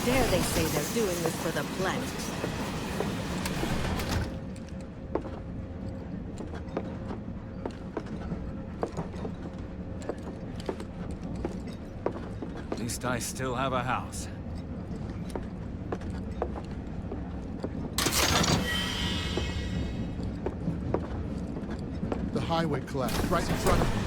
dare they say they're doing this for the planet? At least I still have a house. The highway collapsed right in front of me.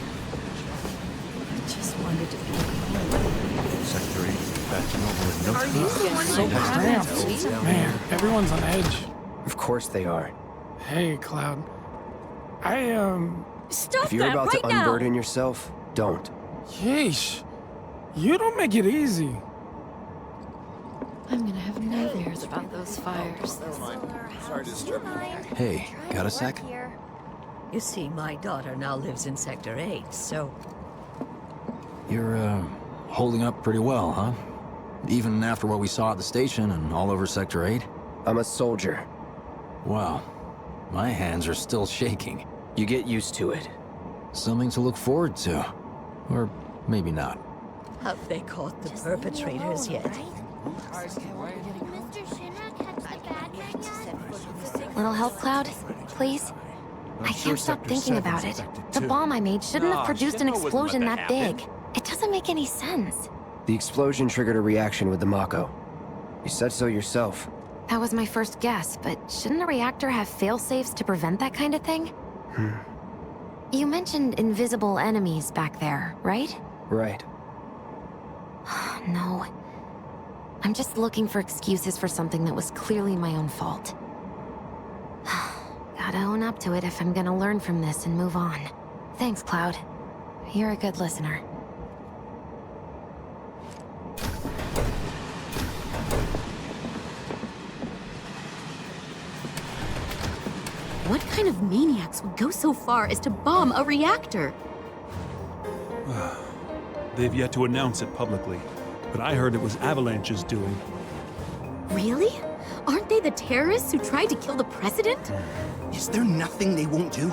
I just wanted to be home. Sector 8 back normal in no Are time. you the one So who cramped. Man, everyone's on edge. Of course they are. Hey, Cloud. Stop If you're that about right to now! unburden yourself, don't. Yeesh. You don't make it easy. I'm gonna have nightmares about those fires. Sorry to disturb you. Hey, got a sec? You see, my daughter now lives in Sector 8, so... You're, holding up pretty well, huh? Even after what we saw at the station and all over Sector 8? I'm a soldier. Wow. My hands are still shaking. You get used to it. Something to look forward to. Or maybe not. Have they caught the perpetrators yet? Mr. Shinra catch the bad man yet? Little help, Cloud? Please? I can't stop thinking about it. The bomb I made shouldn't have produced an explosion that big. It doesn't make any sense. The explosion triggered a reaction with the Mako. You said so yourself. That was my first guess, but shouldn't a reactor have fail-safes to prevent that kind of thing? You mentioned invisible enemies back there, right? Right. No. I'm just looking for excuses for something that was clearly my own fault. Gotta own up to it if I'm gonna learn from this and move on. Thanks, Cloud. You're a good listener. What kind of maniacs would go so far as to bomb a reactor? They've yet to announce it publicly, but I heard it was Avalanche's doing. Really? Aren't they the terrorists who tried to kill the president? Is there nothing they won't do?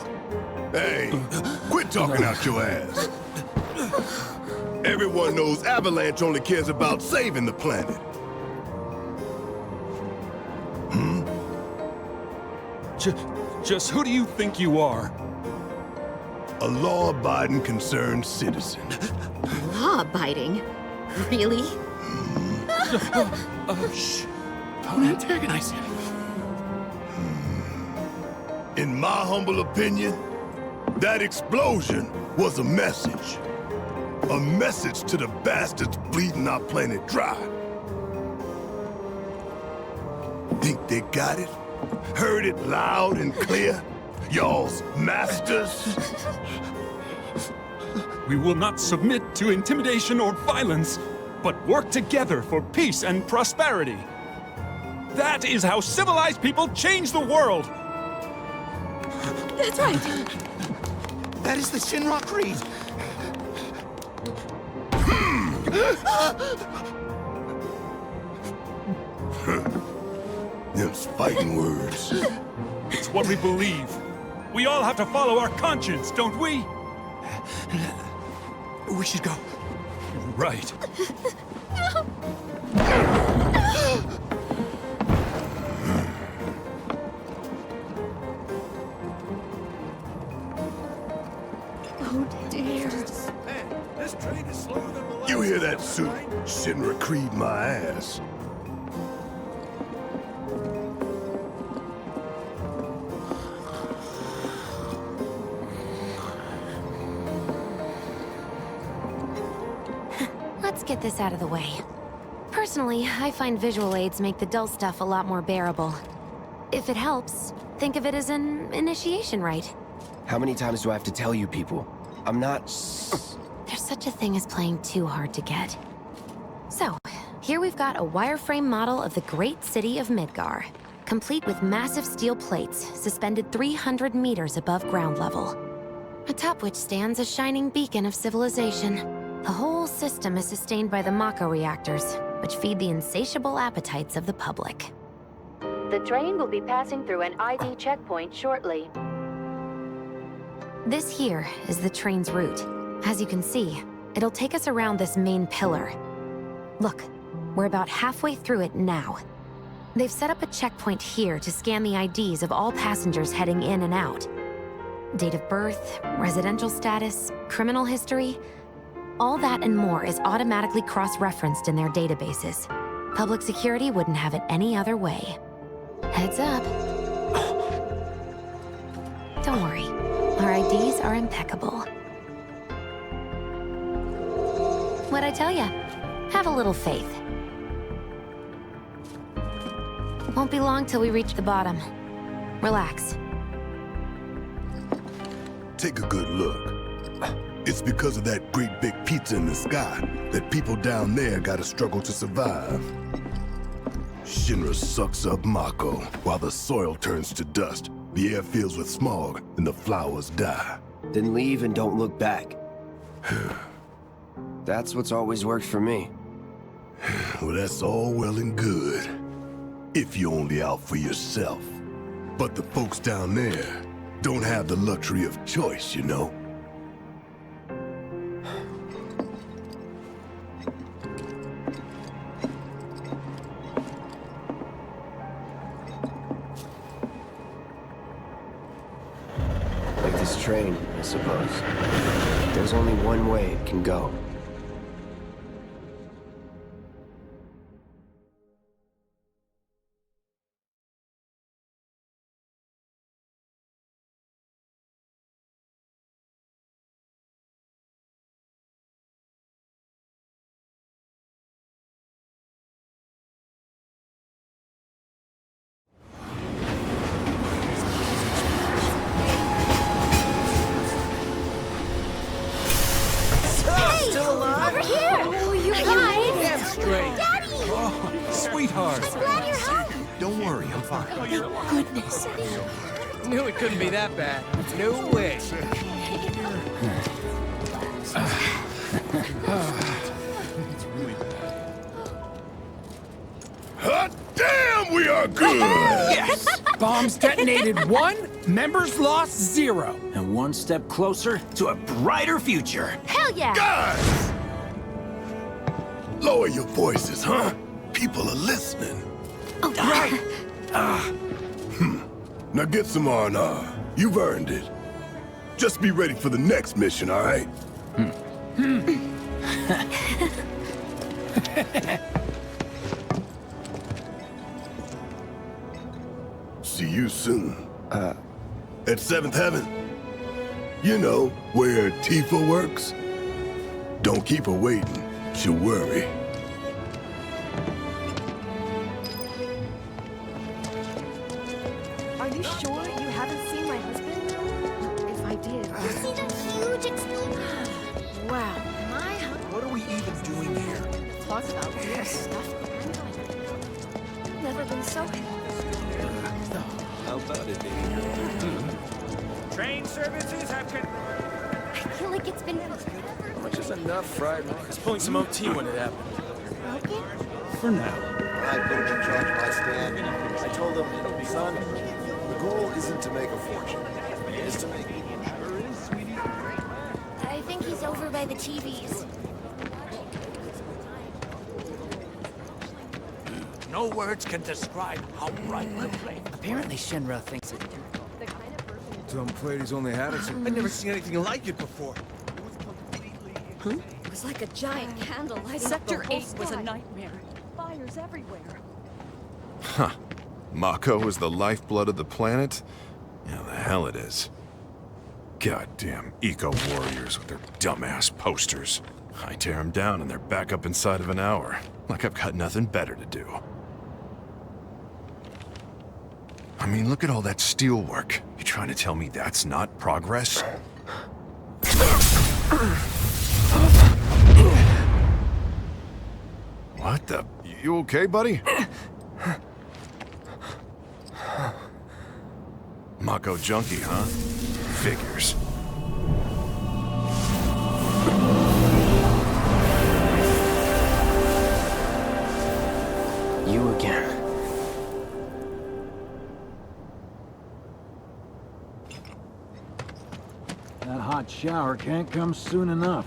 Hey, quit talking out your ass. Everyone knows Avalanche only cares about saving the planet. Just who do you think you are? A law-abiding, concerned citizen. Law-abiding? Really? Shh. Don't antagonize him. In my humble opinion, that explosion was a message. A message to the bastards bleeding our planet dry. Think they got it? Heard it loud and clear? Y'all's masters? We will not submit to intimidation or violence, but work together for peace and prosperity. That is how civilized people change the world! That's right! That is the Shinra Creed. Them's fighting words. It's what we believe. We all have to follow our conscience, don't we? We should go. Right. Oh dear. This train is slower than the last. You hear that, suit? Shinra Creed my ass. Let's get this out of the way. Personally, I find visual aids make the dull stuff a lot more bearable. If it helps, think of it as an initiation rite. How many times do I have to tell you people? I'm not... There's such a thing as playing too hard to get. So, here we've got a wireframe model of the great city of Midgar, complete with massive steel plates suspended 300 meters above ground level, atop which stands a shining beacon of civilization. The whole system is sustained by the Mako reactors, which feed the insatiable appetites of the public. The train will be passing through an ID checkpoint shortly. This here is the train's route. As you can see, it'll take us around this main pillar. Look, We're about halfway through it now. They've set up a checkpoint here to scan the IDs of all passengers heading in and out. Date of birth, residential status, criminal history. All that and more is automatically cross-referenced in their databases. Public security wouldn't have it any other way. Heads up. Don't worry, our IDs are impeccable. What'd I tell ya? Have a little faith. Won't be long till we reach the bottom. Relax. Take a good look. It's because of that great big pizza in the sky that people down there gotta struggle to survive. Shinra sucks up Mako while the soil turns to dust, the air fills with smog, and the flowers die. Then leave and don't look back. That's what's always worked for me. Well, that's all well and good. If you're only out for yourself. But the folks down there don't have the luxury of choice, you know? Like this train, I suppose. There's only one way it can go. Sweetheart! I'm glad you're home! Don't worry, I'm fine. Thank goodness. Knew it couldn't be that bad. No way. Hot damn, we are good! Yes! Bombs detonated 1, members lost 0. And one step closer to a brighter future. Hell yeah! Guys! Lower your voices, huh? People are listening. Oh, right. Now get some R&R. You've earned it. Just be ready for the next mission, all right? See you soon. At 7th Heaven. You know, where Tifa works. Don't keep her waiting. She'll worry. Are you sure you haven't seen my husband? If I did... You see that huge explosion? Wow. My husband... What are we even doing here? Talk about weird stuff. Never been so happy. How about it, baby? Train services have been... I feel like it's been forever. Which is enough fried rice. I was pulling some OT when it happened. Broken? For now. I put him in charge of my stand. I told him, son, the goal isn't to make a fortune. It is to make... I think he's over by the TVs. No words can describe how bright the flame. Apparently Shinra thinks it. Tom Plady's only had it. I'd never seen anything like it before. It was like a giant candle lighting up the whole Sector 8 was a nightmare. Fires everywhere. Huh. Mako is the lifeblood of the planet? Yeah, the hell it is. Goddamn eco-warriors with their dumbass posters. I tear them down and they're back up inside of an hour. Like I've got nothing better to do. I mean, look at all that steel work. You trying to tell me that's not progress? What the? You okay, buddy? Mako junkie, huh? Figures. You again. That hot shower can't come soon enough.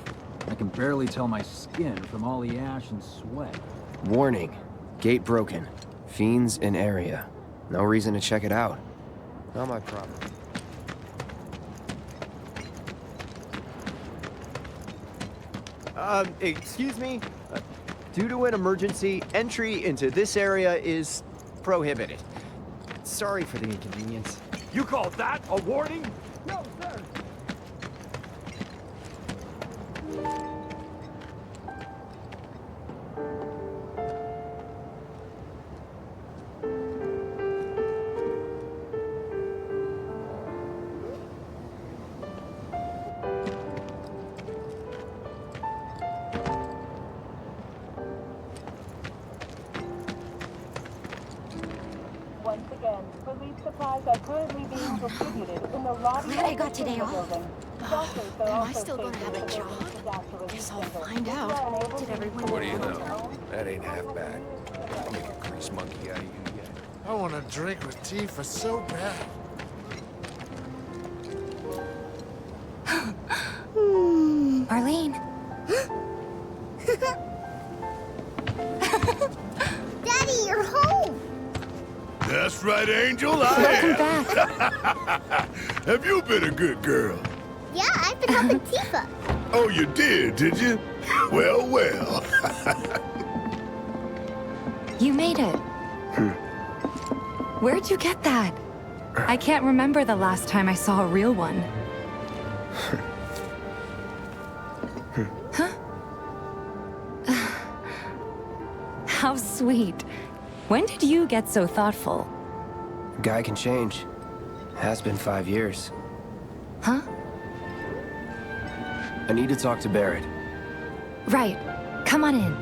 I can barely tell my skin from all the ash and sweat. Warning. Gate broken. Fiends in area. No reason to check it out. Not my problem. Excuse me? Due to an emergency, entry into this area is prohibited. Sorry for the inconvenience. You call that a warning? No, sir. Once again, relief supplies are currently being distributed in the lobby Glad I of got the today Шинра off. building. Doctors are Am I also still gonna have a stationed job? at disaster relief Guess I'll center. find If you out. are unable Did to everyone What do you return know? home, That ain't half bad. I'll make a grease monkey out of you yet. I want a drink with Tifa so bad. Arlene. Daddy, you're home! That's right, Angel, I Welcome am. back. Have you been a good girl? Yeah, I've been helping Tifa. Oh, you did you? Well, well. You made it. Where'd you get that? I can't remember the last time I saw a real one. Huh? How sweet. When did you get so thoughtful? A guy can change. Has been 5 years. Huh? I need to talk to Barrett. Right. Come on in.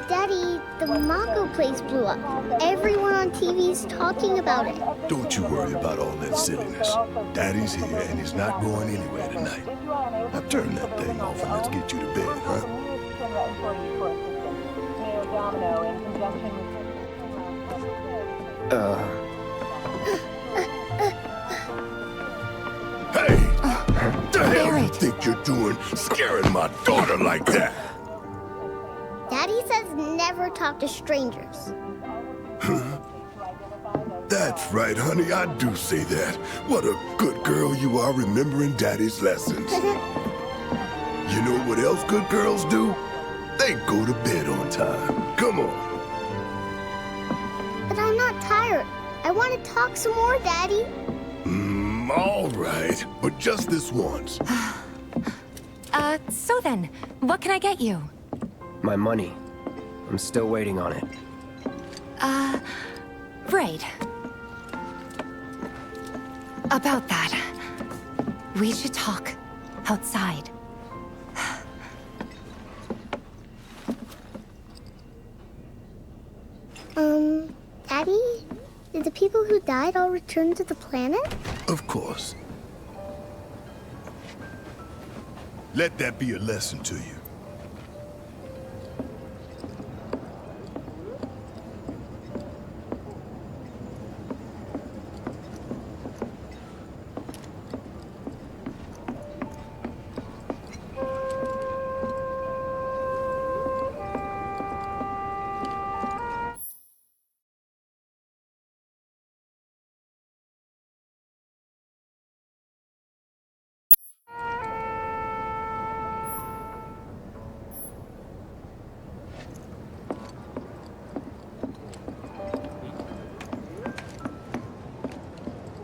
Daddy, the Mako place blew up. Everyone on TV's talking about it. Don't you worry about all that silliness. Daddy's here and he's not going anywhere tonight. Now turn that thing off and let's get you to bed, huh? Hey! The hell you think you're doing scaring my daughter like that? Daddy says never talk to strangers. That's right, honey, I do say that. What a good girl you are remembering Daddy's lessons. You know what else good girls do? They go to bed on time. Come on. But I'm not tired. I want to talk some more, Daddy. All right, but just this once. So then, what can I get you? My money. I'm still waiting on it. Right. About that. We should talk outside. Daddy? Did the people who died all return to the planet? Of course. Let that be a lesson to you.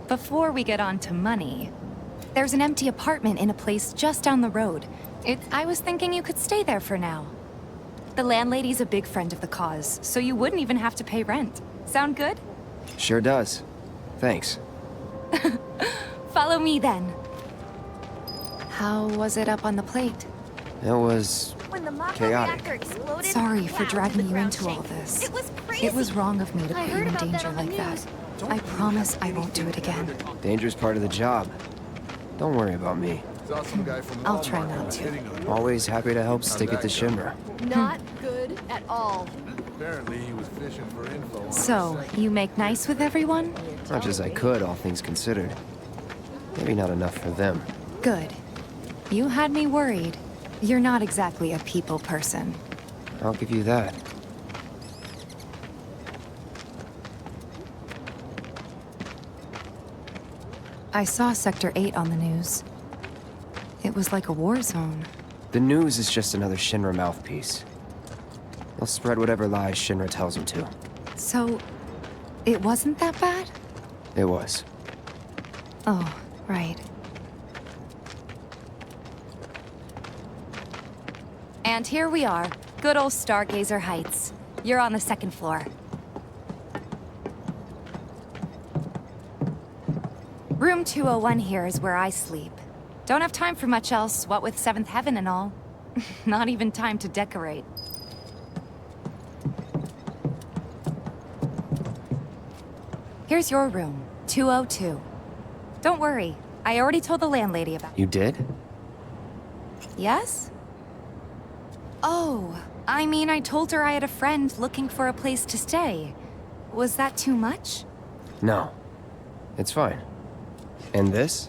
Before we get on to money, there's an empty apartment in a place just down the road. I was thinking you could stay there for now. The landlady's a big friend of the cause, so you wouldn't even have to pay rent. Sound good? Sure does. Thanks. Follow me then. How was it up on the plate? It was When the Mako chaotic. reactor exploded, Sorry for wow, dragging the you ground into all shook. this. It was crazy. It was wrong of me to I put you heard in about that danger on the like that. news. I promise I won't do it again. Danger's part of the job. Don't worry about me. Saw some guy from I'll try Walmart not to. hitting him. Always happy to help stick it to Шинра. Not good at all. Apparently he was fishing for info on So, you make nice with everyone? Much as I could, all things considered. Maybe not enough for them. Good. You had me worried. You're not exactly a people person. I'll give you that. I saw Sector 8 on the news. It was like a war zone. The news is just another Shinra mouthpiece. They'll spread whatever lies Shinra tells them to. So, it wasn't that bad? It was. Oh, right. And here we are, good old Stargazer Heights. You're on the second floor. Room 201 here is where I sleep. Don't have time for much else, what with 7th Heaven and all. Not even time to decorate. Here's your room, 202. Don't worry, I already told the landlady about it. You did? Yes? Oh, I mean, I told her I had a friend looking for a place to stay. Was that too much? No. It's fine. And this?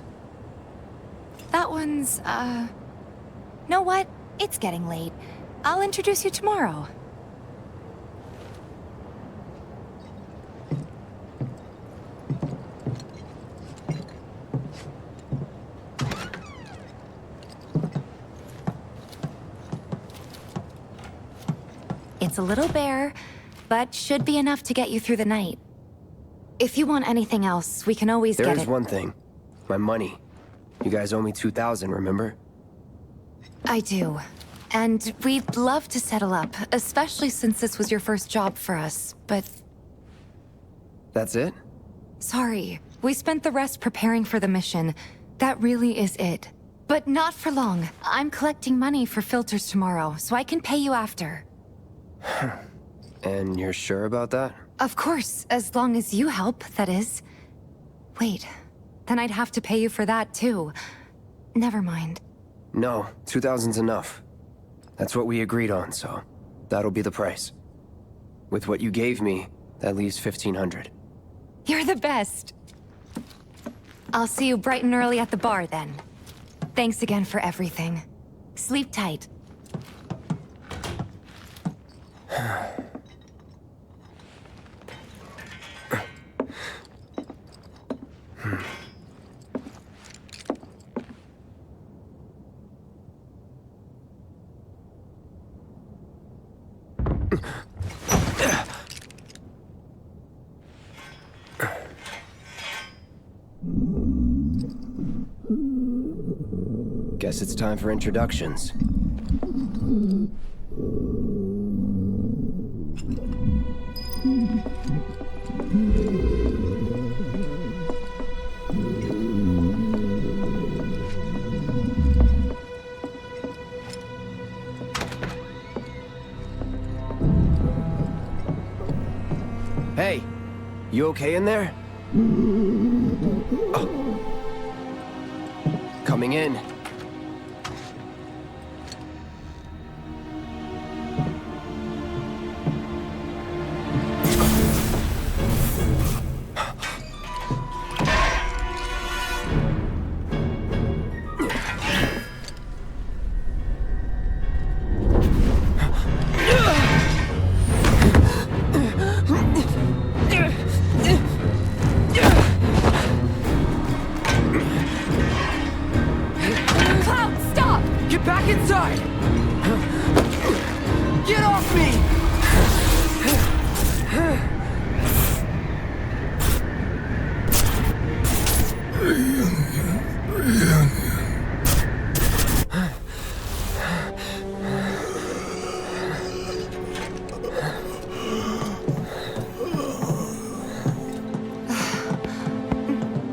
That one's, Know what? It's getting late. I'll introduce you tomorrow. It's a little bare, but should be enough to get you through the night. If you want anything else, we can always get it. There is one thing. My money. You guys owe me 2,000, remember? I do. And we'd love to settle up, especially since this was your first job for us, but... That's it? Sorry. We spent the rest preparing for the mission. That really is it. But not for long. I'm collecting money for filters tomorrow, so I can pay you after. And you're sure about that? Of course, as long as you help, that is. Wait, then I'd have to pay you for that too. Never mind. No, 2,000's enough. That's what we agreed on, so that'll be the price. With what you gave me, that leaves 1,500. You're the best. I'll see you bright and early at the bar then. Thanks again for everything. Sleep tight. Guess it's time for introductions. Hey, you okay in there? Oh. Coming in.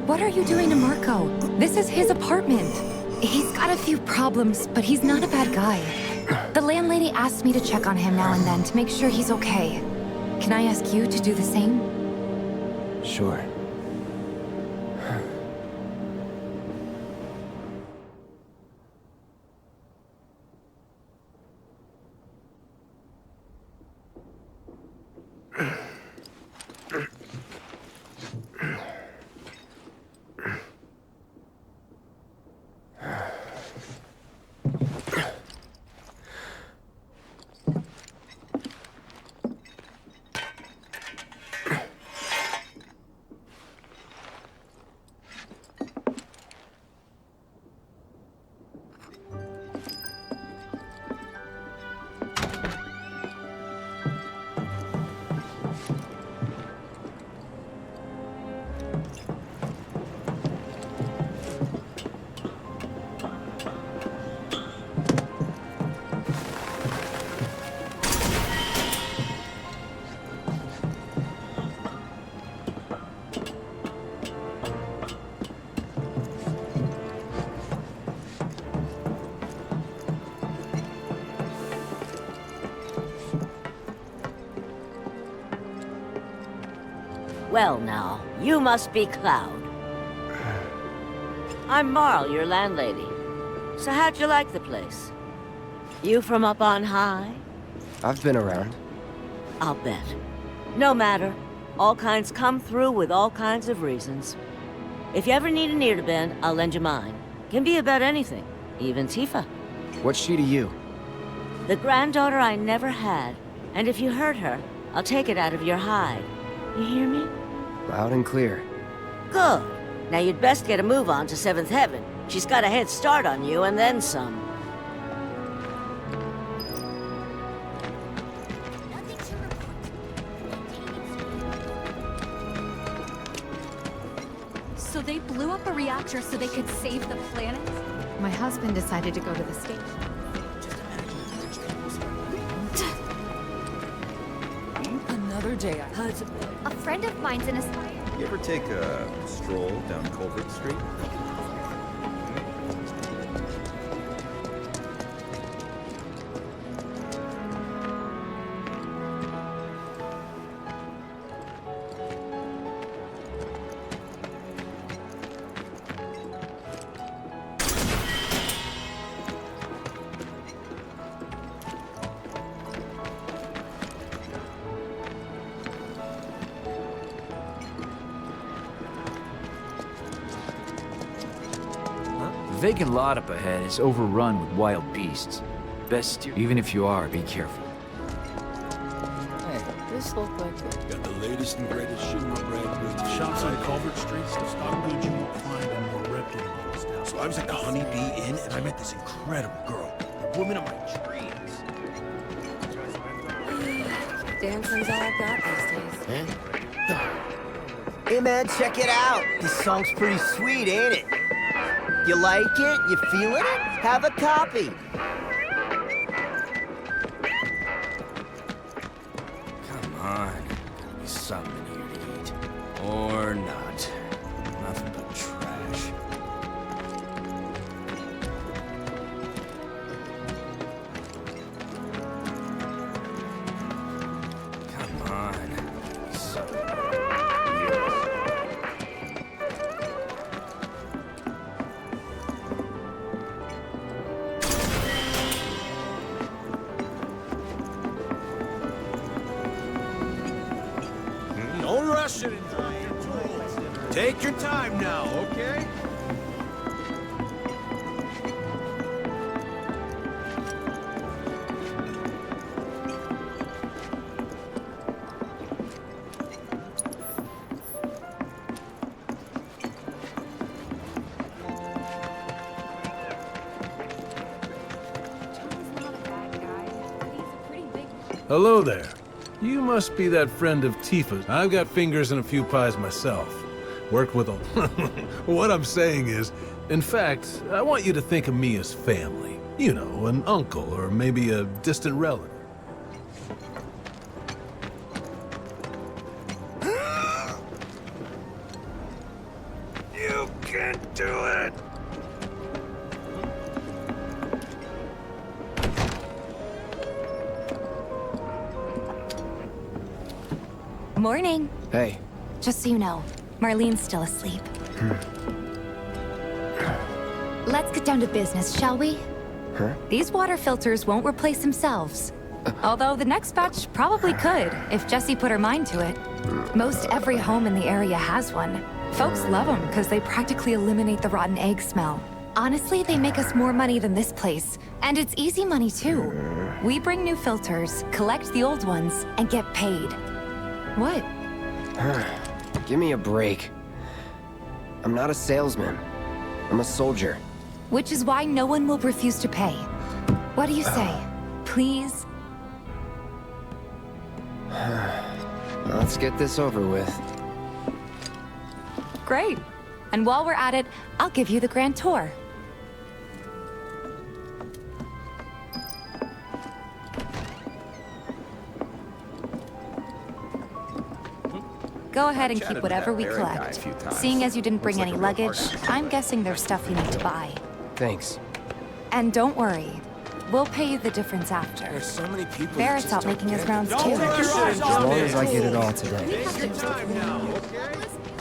What are you doing to Marco? This is his apartment. He's got a few problems, but he's not a bad guy. The landlady asked me to check on him now and then to make sure he's okay. Can I ask you to do the same? Sure. Well now, you must be Cloud. I'm Marl, your landlady. So how'd you like the place? You from up on high? I've been around. I'll bet. No matter. All kinds come through with all kinds of reasons. If you ever need an ear to bend, I'll lend you mine. Can be about anything, even Tifa. What's she to you? The granddaughter I never had. And if you hurt her, I'll take it out of your hide. You hear me? Loud and clear. Good. Now you'd best get a move on to 7th Heaven. She's got a head start on you and then some. So they blew up a reactor so they could save the planet? My husband decided to go to the station. Another day I heard A friend of mine's in a... You ever take a stroll down Culvert Street? The vacant lot up ahead is overrun with wild beasts. Best even if you are, be careful. Hey, this looks like it. Got the latest and greatest Шинра brand goods. Shops on Culvert Street, the stock goods you won't find in more reputable stores. So I was at the Honey Bee Inn and I met this incredible girl. The woman of my dreams. Dancing's all I've got these days. Hey man, check it out. This song's pretty sweet, ain't it? You like it? You feeling it? Have a copy. Come on. Gotta be something here to eat. Or not. Nothing but trash. Come on. Something. Don't rush it and drop your tools. Take your time now, okay? Hello there. You must be that friend of Tifa's. I've got fingers in a few pies myself. Worked with them. What I'm saying is, in fact, I want you to think of me as family. You know, an uncle or maybe a distant relative. You can't do it! Morning. Hey. Just so you know, Marlene's still asleep. Let's get down to business, shall we? Huh? These water filters won't replace themselves. Although the next batch probably could, if Jessie put her mind to it. Most every home in the area has one. Folks love them because they practically eliminate the rotten egg smell. Honestly, they make us more money than this place. And it's easy money, too. We bring new filters, collect the old ones, and get paid. What? Give me a break. I'm not a salesman. I'm a soldier. Which is why no one will refuse to pay. What do you say? Please? Let's get this over with. Great. And while we're at it, I'll give you the grand tour. Go ahead and keep whatever we collect. Seeing as you didn't bring any luggage, I'm guessing there's stuff you need to buy. Thanks. And don't worry, we'll pay you the difference after. There's so many people. Barrett's out making his rounds too. As long as I get it all today.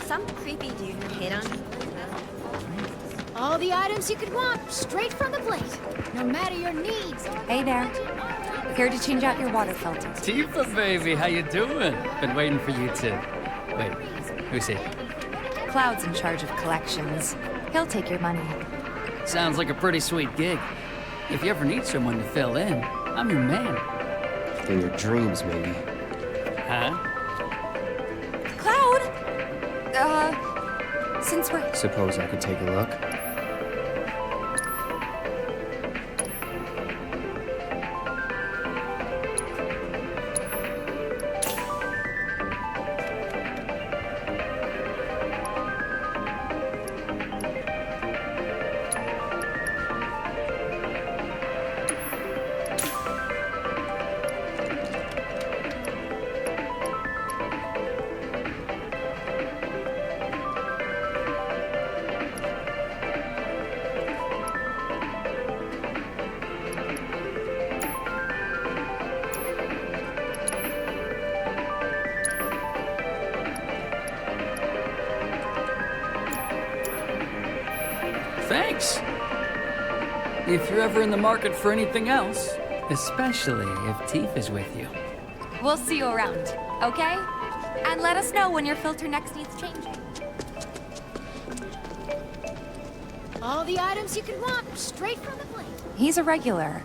Some creepy dude who hit on me. All the items you could want, straight from the plate. No matter your needs. Hey there. Here to change out your water filter. Tifa, baby, how you doing? Been waiting for you too. Wait, who's he? Cloud's in charge of collections. He'll take your money. Sounds like a pretty sweet gig. If you ever need someone to fill in, I'm your man. In your dreams, maybe. Huh? Cloud! Since we're... Suppose I could take a look? Thanks. If you're ever in the market for anything else, especially if Tifa's with you. We'll see you around, okay? And let us know when your filter next needs changing. All the items you could want, straight from the plate. He's a regular.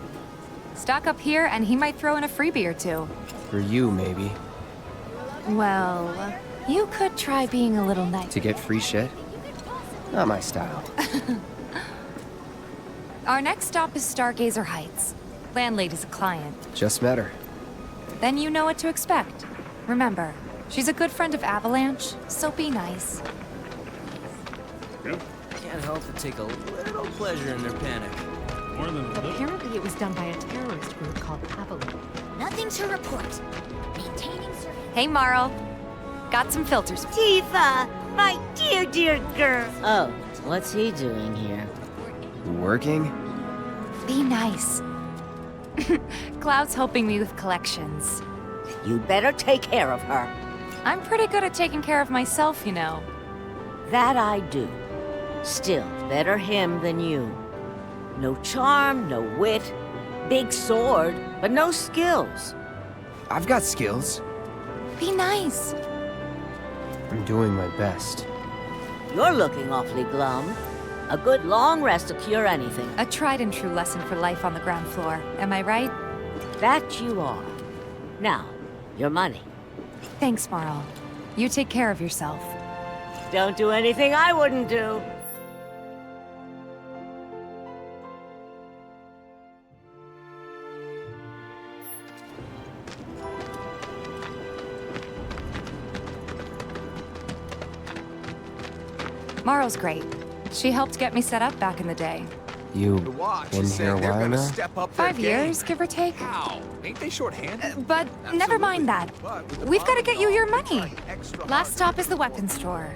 Stock up here and he might throw in a freebie or two. For you, maybe. Well, you could try being a little nice. To get free shit? Not my style. Our next stop is Stargazer Heights. Landlady's a client. Just met her. Then you know what to expect. Remember, she's a good friend of Avalanche, so be nice. Can't help but take a little pleasure in their panic. More than a little. Apparently it was done by a terrorist group called Avalanche. Nothing to report. Maintaining surveillance. Hey, Marl. Got some filters. Tifa, my dear, dear girl. Oh, what's he doing here? Working? Be nice. Cloud's helping me with collections. You better take care of her. I'm pretty good at taking care of myself, you know. That I do. Still, better him than you. No charm, no wit. Big sword, but no skills. I've got skills. Be nice. I'm doing my best. You're looking awfully glum. A good long rest will cure anything. A tried and true lesson for life on the ground floor. Am I right? That you are. Now, your money. Thanks, Marl. You take care of yourself. Don't do anything I wouldn't do. Marl's great. She helped get me set up back in the day. You been here a while now? 5 years, give or take. How? Ain't they short-handed? But never mind that. We've got to get you your money. Last stop is the weapons store.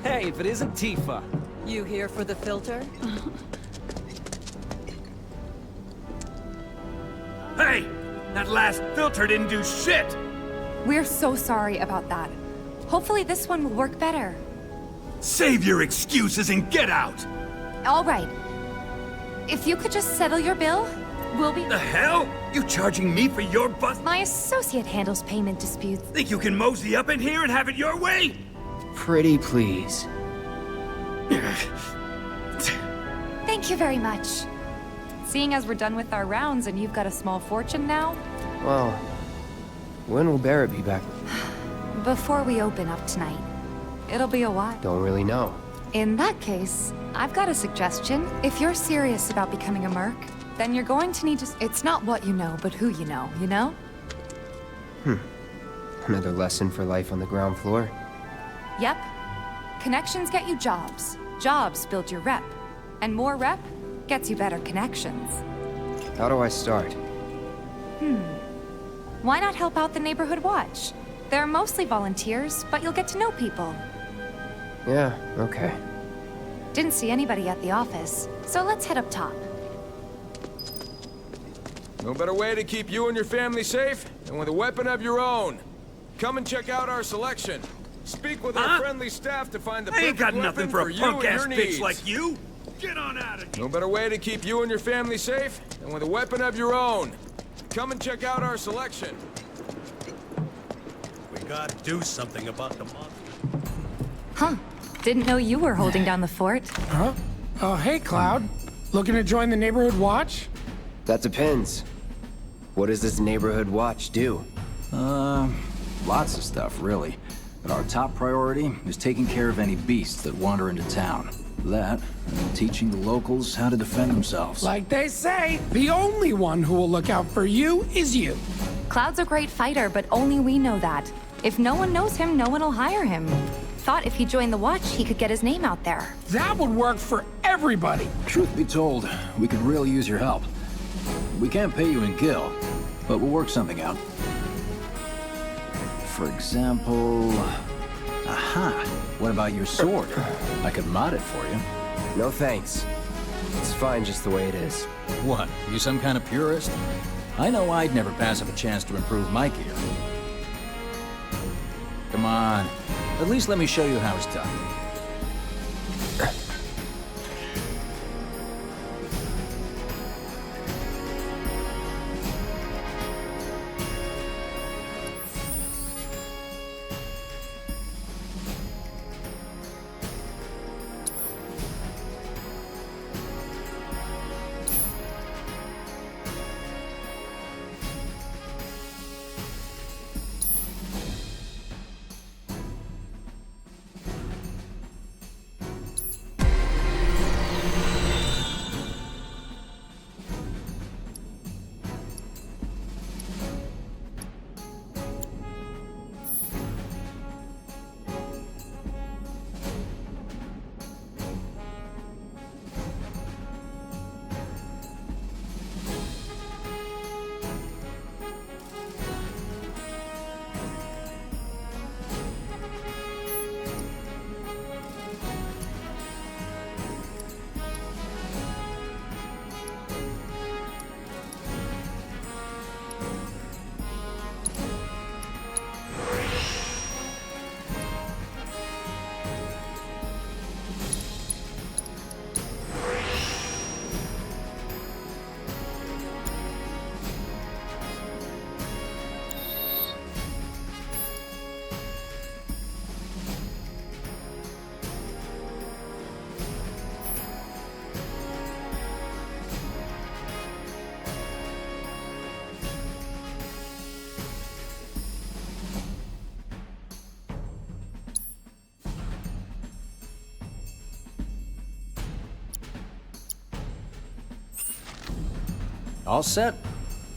Hey, if it isn't Tifa. You here for the filter? Hey! That last filter didn't do shit! We're so sorry about that. Hopefully this one will work better. Save your excuses and get out! All right. If you could just settle your bill, we'll be... The hell? You charging me for your bus? My associate handles payment disputes. Think you can mosey up in here and have it your way? Pretty please. Thank you very much. Seeing as we're done with our rounds and you've got a small fortune now... Well, when will Barrett be back? Before we open up tonight. It'll be a while. Don't really know. In that case, I've got a suggestion. If you're serious about becoming a merc, then you're going to need to... It's not what you know, but who you know, you know? Another lesson for life on the ground floor. Yep. Connections get you jobs. Jobs build your rep. And more rep gets you better connections. How do I start? Why not help out the neighborhood watch? They're mostly volunteers, but you'll get to know people. Yeah, okay. Didn't see anybody at the office, so let's head up top. No better way to keep you and your family safe than with a weapon of your own. Come and check out our selection. Speak with our friendly staff to find the perfect weapon for you and your needs. like you. Get on out of here. No better way to keep you and your family safe than with a weapon of your own. Come and check out our selection. We gotta do something about the monster. Huh. Didn't know you were holding down the fort. Huh? Oh, hey, Cloud. Looking to join the neighborhood watch? That depends. What does this neighborhood watch do? Lots of stuff, really. But our top priority is taking care of any beasts that wander into town. That, and teaching the locals how to defend themselves. Like they say, the only one who will look out for you is you. Cloud's a great fighter, but only we know that. If no one knows him, no one will hire him. Thought if he joined the watch, he could get his name out there. That would work for everybody. Truth be told, we could really use your help. We can't pay you in gil, but we'll work something out. For example... Aha! What about your sword? I could mod it for you. No thanks. It's fine just the way it is. What, you some kind of purist? I know I'd never pass up a chance to improve my gear. Come on. At least let me show you how it's done. All set?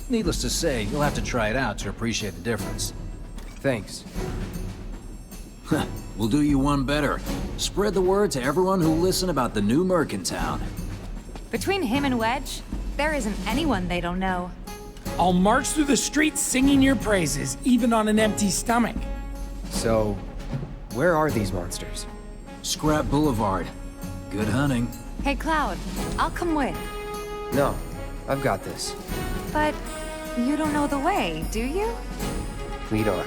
Needless to say, you'll have to try it out to appreciate the difference. Thanks. We'll do you one better. Spread the word to everyone who'll listen about the new merc in town. Between him and Wedge, there isn't anyone they don't know. I'll march through the streets singing your praises, even on an empty stomach. So, where are these monsters? Scrap Boulevard. Good hunting. Hey, Cloud, I'll come with. No, I've got this. But you don't know the way, do you? Lead on.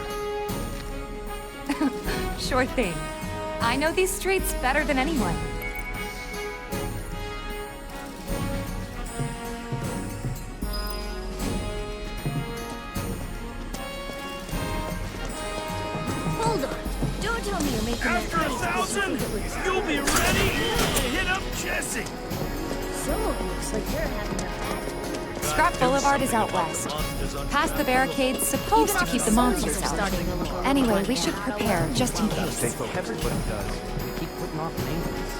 Sure thing. I know these streets better than anyone. Hold on. Don't tell me you're making After 1,000, you'll be ready to hit up Jesse. So, looks like you're having a Scrap Boulevard is out west. Past the barricades, supposed to keep the monsters out. Anyway, we should prepare, just in case. Everybody does. We keep putting off maintenance.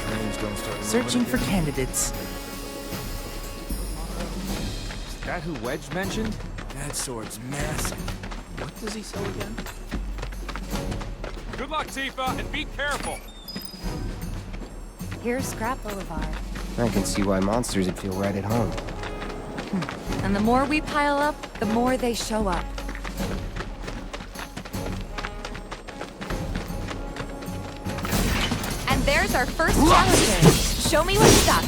Trains don't start. Searching for candidates. Is that who Wedge mentioned? That sword's massive. What does he say again? Good luck, Tifa, and be careful. Here's Scrap Boulevard. I can see why monsters would feel right at home. And the more we pile up, the more they show up. And there's our first challenger. Show me what's up,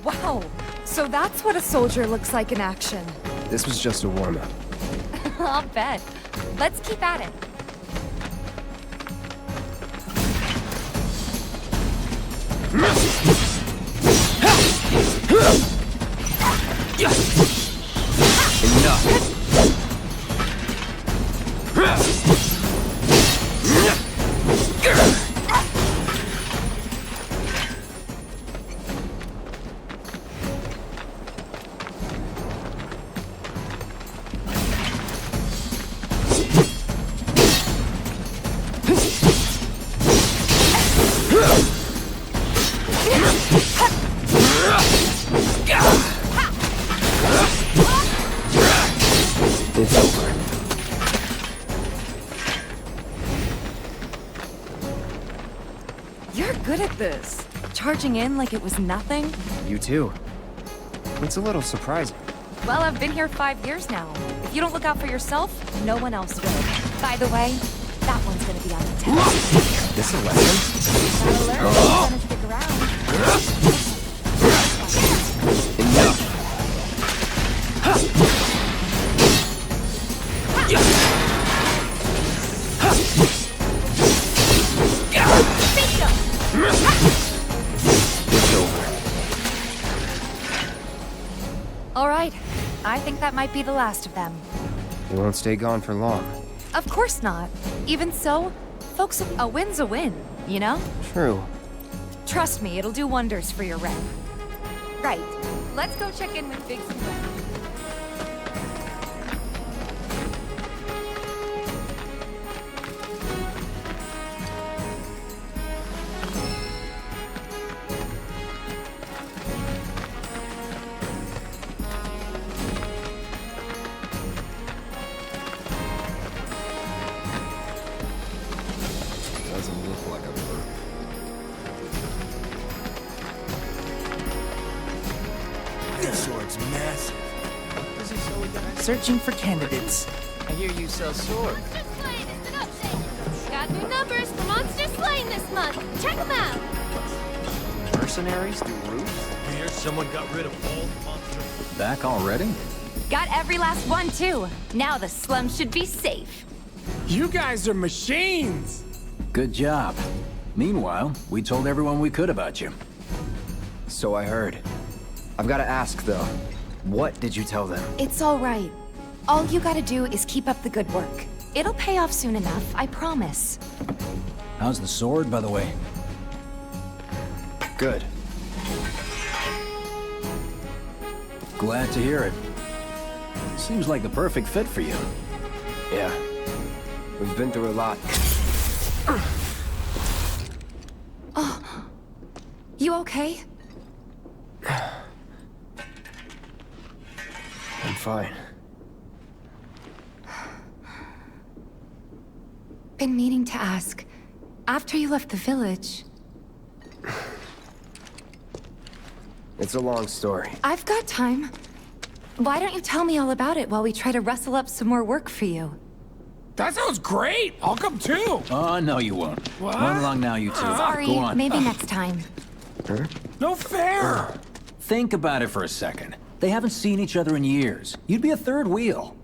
Wow, so that's what a soldier looks like in action. This was just a warm-up. I'll bet. Let's keep at it. It's over. You're good at this. Charging in like it was nothing. You too. It's a little surprising. Well, I've been here 5 years now. If you don't look out for yourself, no one else will. By the way, that one's gonna be on the test. This a lesson? Gotta learn if you're gonna stick around. Enough. It's over. All right, I think that might be the last of them. They won't stay gone for long. Of course not. Even so, folks, a win's a win, you know? True. Trust me, it'll do wonders for your rep. Right, let's go check in with Biggs and Gwen. Doesn't look like a bird. That sword's massive. What does he sell again? Searching for candidates. I hear you sell swords. Got new numbers for Monster Slaying this month. Check them out. Mercenaries through roofs? You hear someone got rid of all the monsters? Back already? Got every last one, too. Now the slums should be safe. You guys are machines! Good job. Meanwhile, we told everyone we could about you. So I heard. I've got to ask, though. What did you tell them? It's all right. All you gotta do is keep up the good work. It'll pay off soon enough, I promise. How's the sword, by the way? Good. Glad to hear it. Seems like the perfect fit for you. Yeah. We've been through a lot. Oh. You okay? I'm fine. Been meaning to ask. After you left the village... It's a long story. I've got time. Why don't you tell me all about it while we try to rustle up some more work for you? That sounds great! I'll come too! Oh, no you won't. What? Run along now, you two. Sorry, Go on. maybe next time. Huh? No fair! Think about it for a second. They haven't seen each other in years. You'd be a third wheel.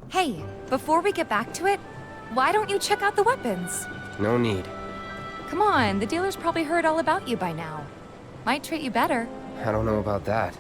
Hey, before we get back to it, why don't you check out the weapons? No need. Come on, the dealer's probably heard all about you by now. Might treat you better. I don't know about that.